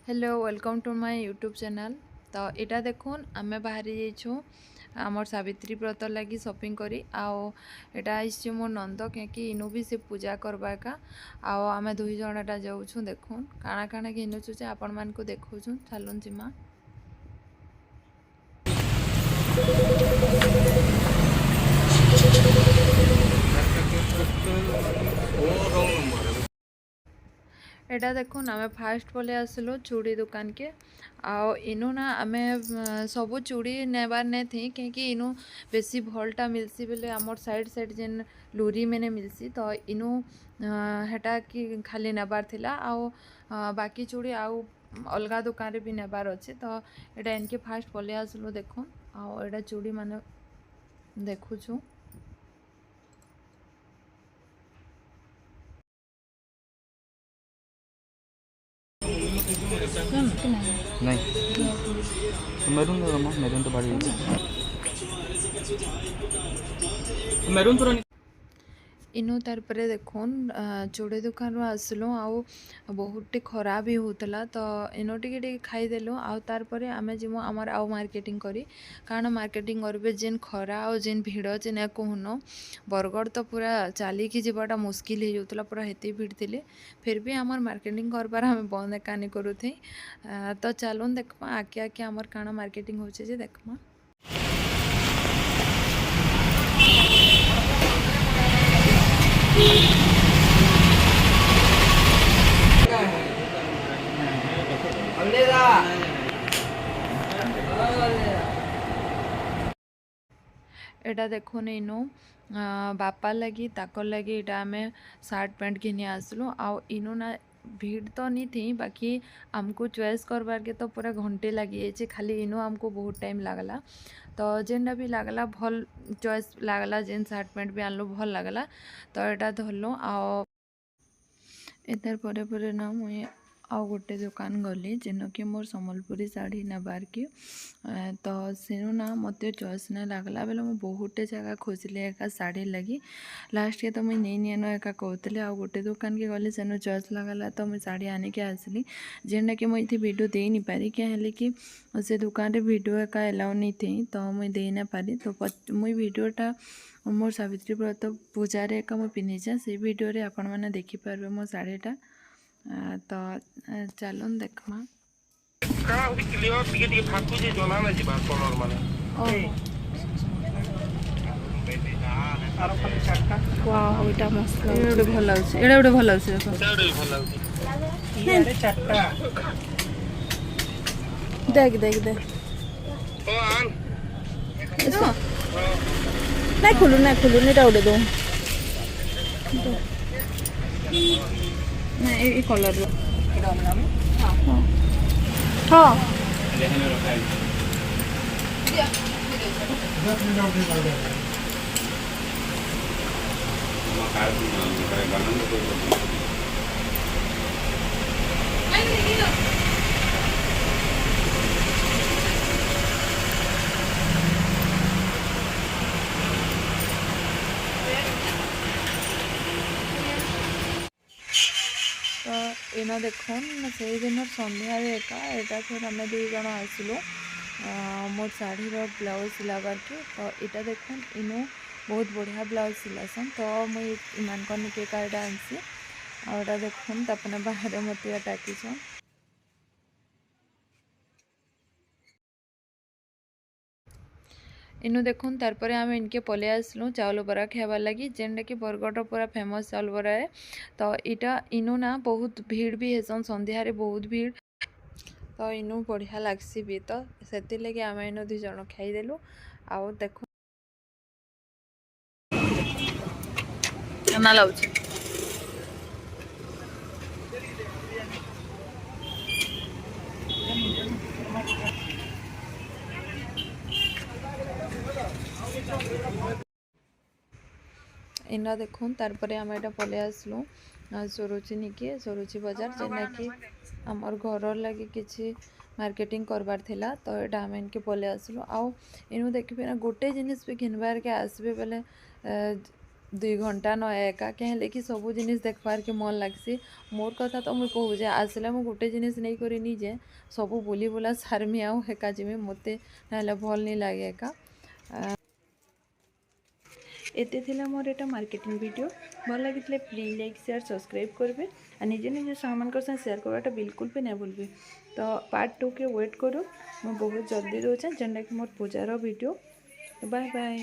Hello welcome to my YouTube channel. तो यहाँ देखुन आम बाहरी जाइछू आमर सावित्री व्रत लगी शॉपिंग करी आओ एटा आइछि मोर नंद कहीं इनु भी से पूजा करवा का आओ आमे दुई जण एटा जाऊछु देखुन काଣା काଣା घिनुछु जे आपण मान को देखौछु चलुन जिमा। एटा देखुन आमे फास्ट बोले आसलु चूड़ी दुकान के आओ इनु ना आमे सबू चूड़ी नेबार ने थी कहीं इनु बेसी भलटा मिलसी बोले आमर साइड साइड जेन लूरी मैंने मिलसी तो इनु हेटा कि खाली नेबार थिला आओ बाकी चूड़ी आउ अलगा दुकान रे भी नेबार अच्छे तो एटा इनके फास्ट बोले आसलु देखुन आओ एटा चूड़ी माने देखुछु। नहीं तो मैरून दे दो मैरून तो बड़ी मैरून तो इनु तार पर देखुन चूड़ी दुकान रू आसलु आउ बहुत खराब भी होतला तो इनो टिके खाईदेलु आउ तार पर आमे जिमु आमर आउ मार्केटिंग करी कारण मार्केटिंग करबे जेन खरा आउ जेन भिड़ जेन कहून बरगड़ तो पूरा चलिकी जावाटा मुस्किल हो जाता पूरा हेती भिड़ थिले फिर भी आमर मार्केटिंग करबार आम बंद एकानी करूथे। तो चलुन देखमा आके आके आमर काଣା मार्केटिंग होचे जे देखमा। एटा देखुन इनु बापा लगी ताकर लगी इटा आमे सार्ट पैंट घिनी आसलु आउ इनु ना भीड़ तो नहीं थी बाकी आमको चॉइस करवार के तो पूरा घंटे लगी जाए खाली इनु आमको बहुत टाइम लगला तो जेनटा भी लगला भल चॉइस लगला जेन सार्ट पैंट भी आनलु भल लगला तो एटा धरलु आओ एतार परे परे ना मुई आउ गोटे दुकान गली जेन कि मोर सम्बलपुरी साड़ी नबार की तो सेनु ना मत चॉइस ना लगला बेले मुझे बहुते जगह खोजली एका साड़ी लगी लास्ट के तो मुझे नहीं नियन एका कहते आ गोटे दुकान के गली सेनु चॉइस लगला तो मुझे साड़ी आने के आसली जेनटा कि मुझे वीडियो दे नहीं पारी क्या है कि से दुकान रे वीडियो एका एलाउ नहीं थी तो मुझे दे ना पारी तो मुझे वीडियोटा मोर सावित्री व्रत पूजा एका मुझे पिंधिचे से वीडियो रे आपण मैंने देखिपारे मो साड़ीटा तो चलुन देखमा। क्लियर टिके टिके फाकु जे जना ना जिबा कलर माने वाओ एटा मस्त एडे भल लाउछ एडे भल लाउछ देखो एडे भल लाउछ इयारे चारटा देख देख देख ओ आन इसको ना खुलू एटा उडे दो ना ए कलर रो एटा हम हां हां लेहने रखा है तो इन देखुन से दिन सन्ध्या एका एटा फिर आम दुई जन आसलु मोर शाढ़ी ब्लाउज सिलाबार के तो यहाँ देखुन इनु बहुत बढ़िया ब्लाउज सिलासन तो मुई इमान निके एका आनसी आटा देखुन तपने बाहर मत टाकिछन इनु देखुन तारपरे आम इनके पले आसलु चाउल बरा खाइबार लगी जेनटा कि बरगढ़ पूरा फेमस चाउल बरा है तो इटा इनु ना बहुत भीड़ भी हेसन संध्या रे बहुत भीड़ तो इनु बढ़िया लागसी भी तो से लगे आम इनु दुई जन खाईदेलु आउ देखु ना लाउछ इना देखुन तारपरे आम एटा पले आसलु सरोची निके सरोची बाजार जेना कि आमर घर लगे किसी मार्केटिंग करबार थिला तो एटा आम इनके पले आसलु आउ इनु देखबे ना गोटे जिनिस भी घिनबार के आसबे बेले 2 घंटा न एका कहेले कि सब जिनिस देखबार के मन लागसी मोर कथा तो मुई कहूँ जे आसले मु गोटे जिनिस नहीं करी जे सब बुली बुला सारमी आउ एका जिमी मते नाले भल नहीं लगे एका एते थिला मोर एटा मार्केटिंग वीडियो भल लगी प्लीज लाइक शेयर सब्सक्राइब करबे आ निजे निजे सामान कर शेयर करवाटा बिल्कुल भी नहीं भूलबे। तो पार्ट 2 के वेट करू मैं बहुत जल्दी रोचे जेनटा कि मोर पूजार वीडियो। Bye bye.